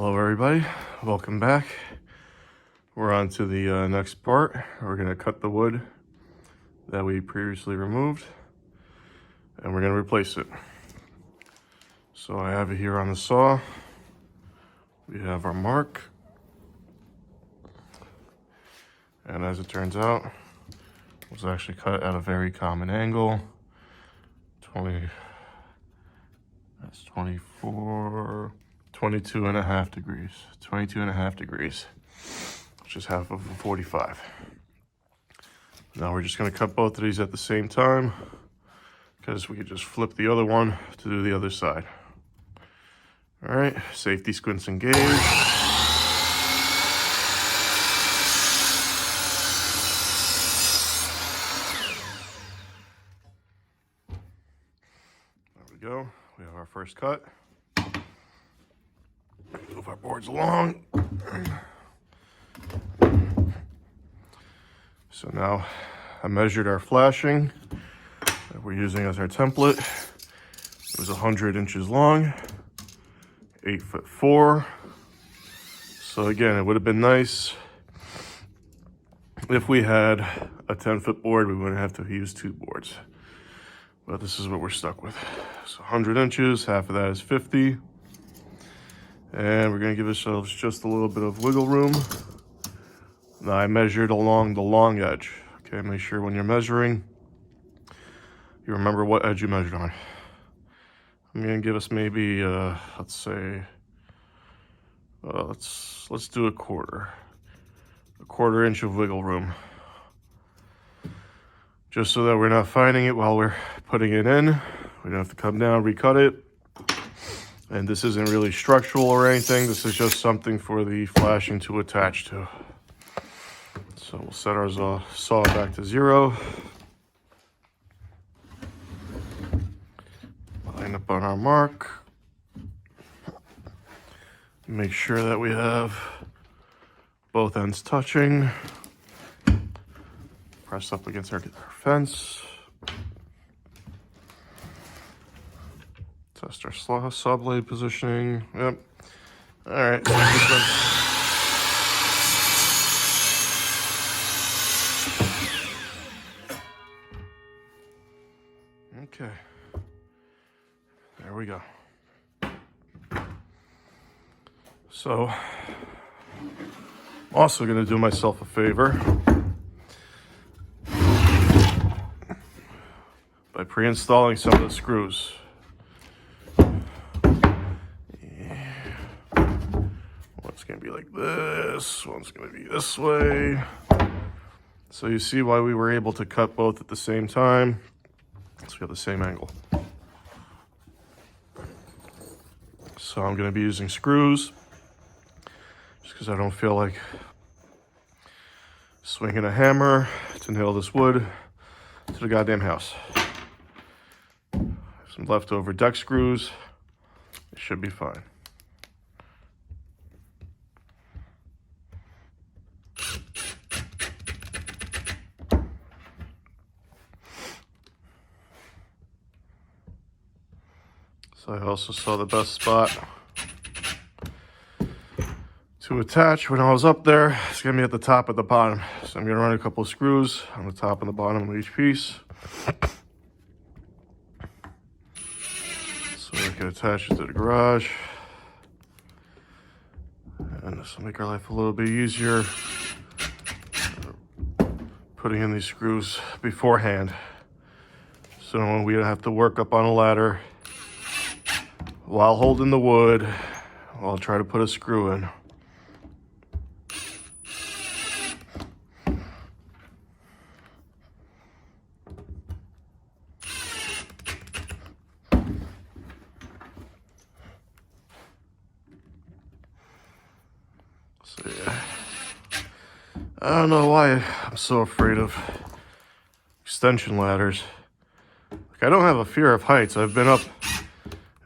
Hello everybody, welcome back. We're on to the next part. We're going to cut the wood that we previously removed and we're going to replace it. So I have it here on the saw. We have our mark, and as it turns out, it was actually cut at a very common angle. 22 and a half degrees, which is half of a 45. Now we're just going to cut both of these at the same time because we could just flip the other one to do the other side. All right, safety squints engaged. There we go, we have our first cut. Move our boards along. So now I measured our flashing that we're using as our template. It was 100 inches long, 8'4". So again, it would have been nice if we had a 10-foot board. We wouldn't have to use two boards, but this is what we're stuck with. So 100 inches, half of that is 50. And we're going to give ourselves just a little bit of wiggle room. Now I measured along the long edge. Okay, make sure when you're measuring, you remember what edge you measured on. I'm going to give us maybe, let's say, let's do a quarter inch of wiggle room. Just so that we're not finding it while we're putting it in. We don't have to come down, recut it. And this isn't really structural or anything. This is just something for the flashing to attach to. So we'll set our saw back to 0. Line up on our mark. Make sure that we have both ends touching. Press up against our fence. Test our saw blade positioning. Yep. All right. Okay. There we go. So, also going to do myself a favor by pre-installing some of the screws. One's going to be like this, one's going to be this way. So you see why we were able to cut both at the same time. So we have the same angle. So I'm going to be using screws just because I don't feel like swinging a hammer to nail this wood to the goddamn house. Some leftover deck screws. It should be fine. So I also saw the best spot to attach when I was up there. It's gonna be at the top and the bottom. So I'm gonna run a couple of screws on the top and the bottom of each piece. So we can attach it to the garage. And this will make our life a little bit easier. Putting in these screws beforehand. So we don't have to work up on a ladder while holding the wood, I'll try to put a screw in. So yeah, I don't know why I'm so afraid of extension ladders. Like, I don't have a fear of heights. I've been up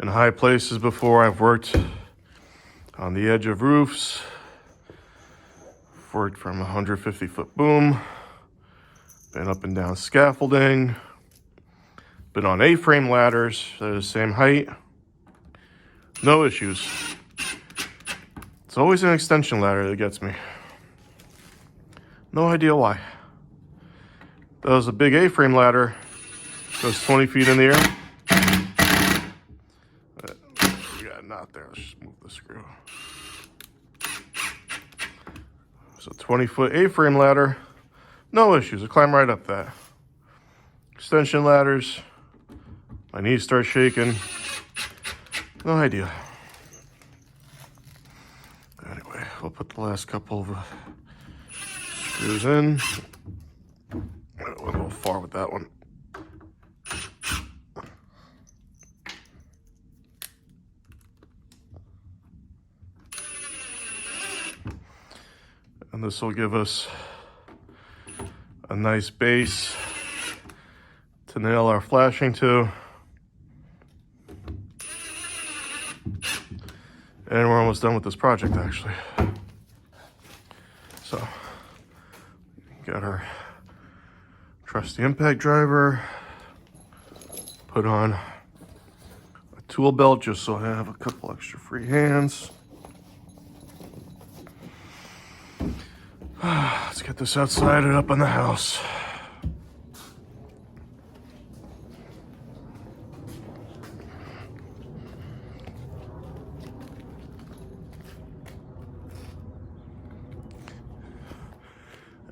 in high places before. I've worked on the edge of roofs. Worked from a 150-foot boom. Been up and down scaffolding. Been on A-frame ladders that are the same height. No issues. It's always an extension ladder that gets me. No idea why. That was a big A-frame ladder. Goes 20 feet in the air. We got a knot there. Let's just move the screw. So 20-foot A-frame ladder. No issues. I climb right up that. Extension ladders. My knees start shaking. No idea. Anyway, we'll put the last couple of screws in. I went a little far with that one. And this will give us a nice base to nail our flashing to. And we're almost done with this project, actually. So, got our trusty impact driver. Put on a tool belt just so I have a couple extra free hands. Let's get this outside and up in the house.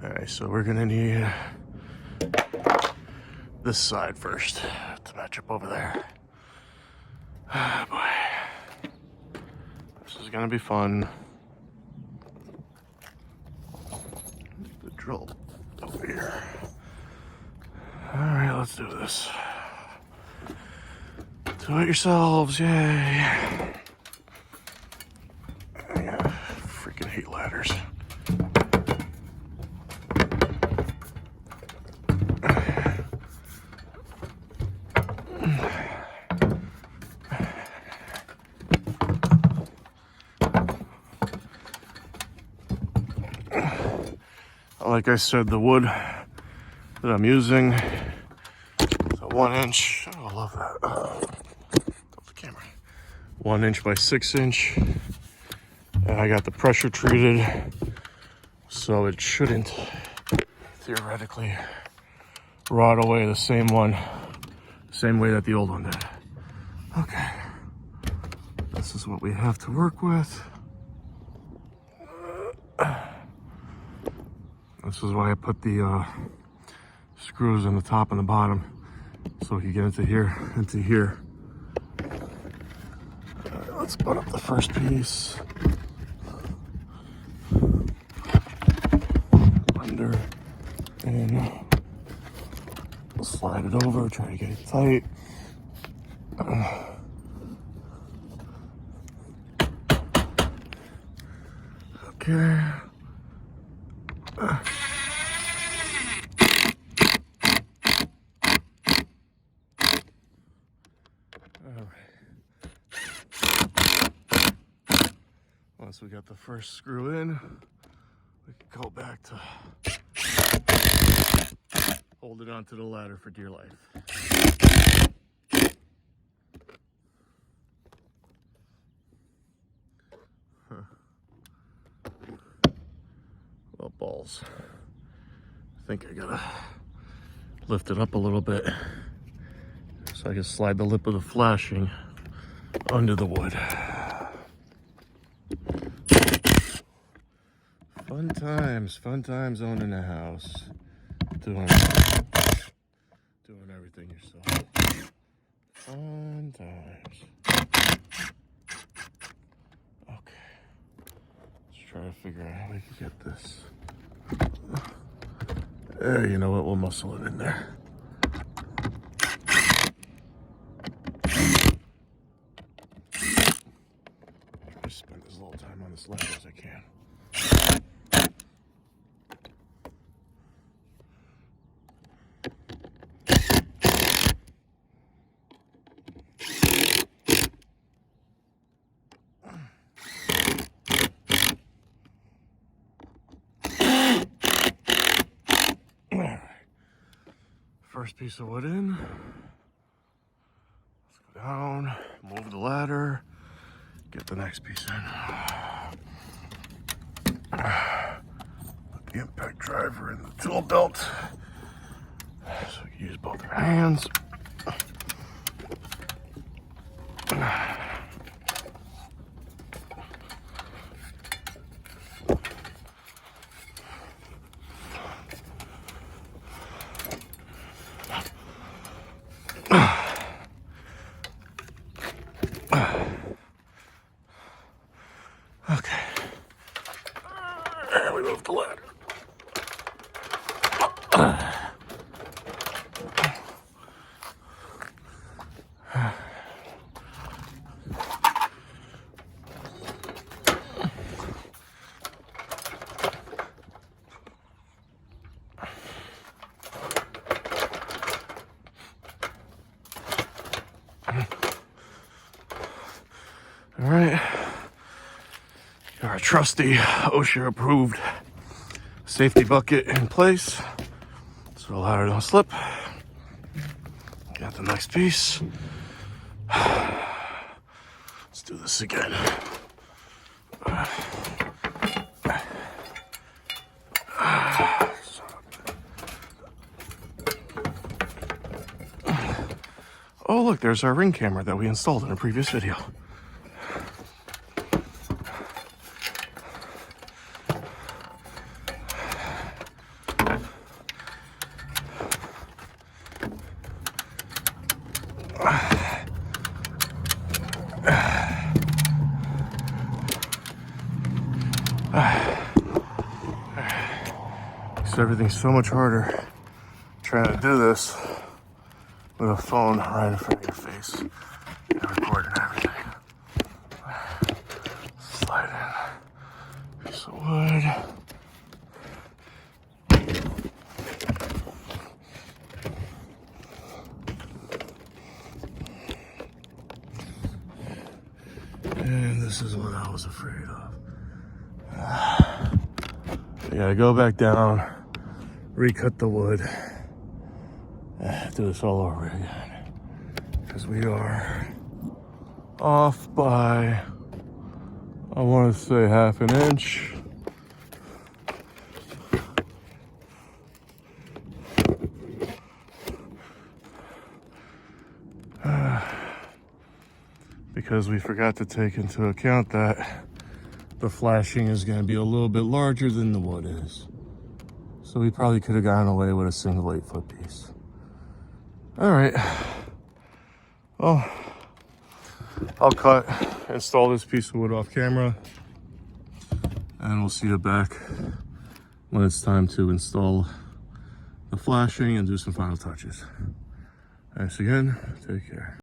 Alright, so we're gonna need this side first to match up over there. Oh boy. This is gonna be fun. The drill over here. Alright, let's do this. Do it yourselves, yay. I freaking hate ladders. Like I said, the wood that I'm using is a 1 inch. Oh, I love that. Off the camera. 1 inch by 6 inch. And I got the pressure treated, so it shouldn't theoretically rot away the same way that the old one did. Okay. This is what we have to work with. This is why I put the screws in the top and the bottom, so we can get into here, All right, let's put up the first piece. Under, and we'll slide it over, try to get it tight. Okay. Once we got the first screw in, we can go back to hold it onto the ladder for dear life. Well, balls. I think I gotta lift it up a little bit so I can slide the lip of the flashing under the wood. Fun times owning a house. Doing everything yourself. Fun times. Okay. Let's try to figure out how we can get this. There, you know what? We'll muscle it in there. Try to spend as little time on this ladder as I can. First piece of wood in. Let's go down, move the ladder, get the next piece in. Put the impact driver in the tool belt. So we can use both our hands. Okay. And we move the ladder. All right. Our trusty OSHA approved safety bucket in place so the ladder don't slip. Got the next piece. Let's do this again. Oh look, there's our Ring camera that we installed in a previous video. So everything's so much harder trying to do this with a phone right in front of your face and recording everything. Slide in piece of wood. And this is what I was afraid of. You gotta go back down, recut the wood, do this all over again. Because we are off by, I want to say, half an inch. Because we forgot to take into account that the flashing is going to be a little bit larger than the wood is. So we probably could have gotten away with a single 8-foot piece. All right. Well, I'll install this piece of wood off camera, and we'll see you back when it's time to install the flashing and do some final touches. Thanks again. Take care.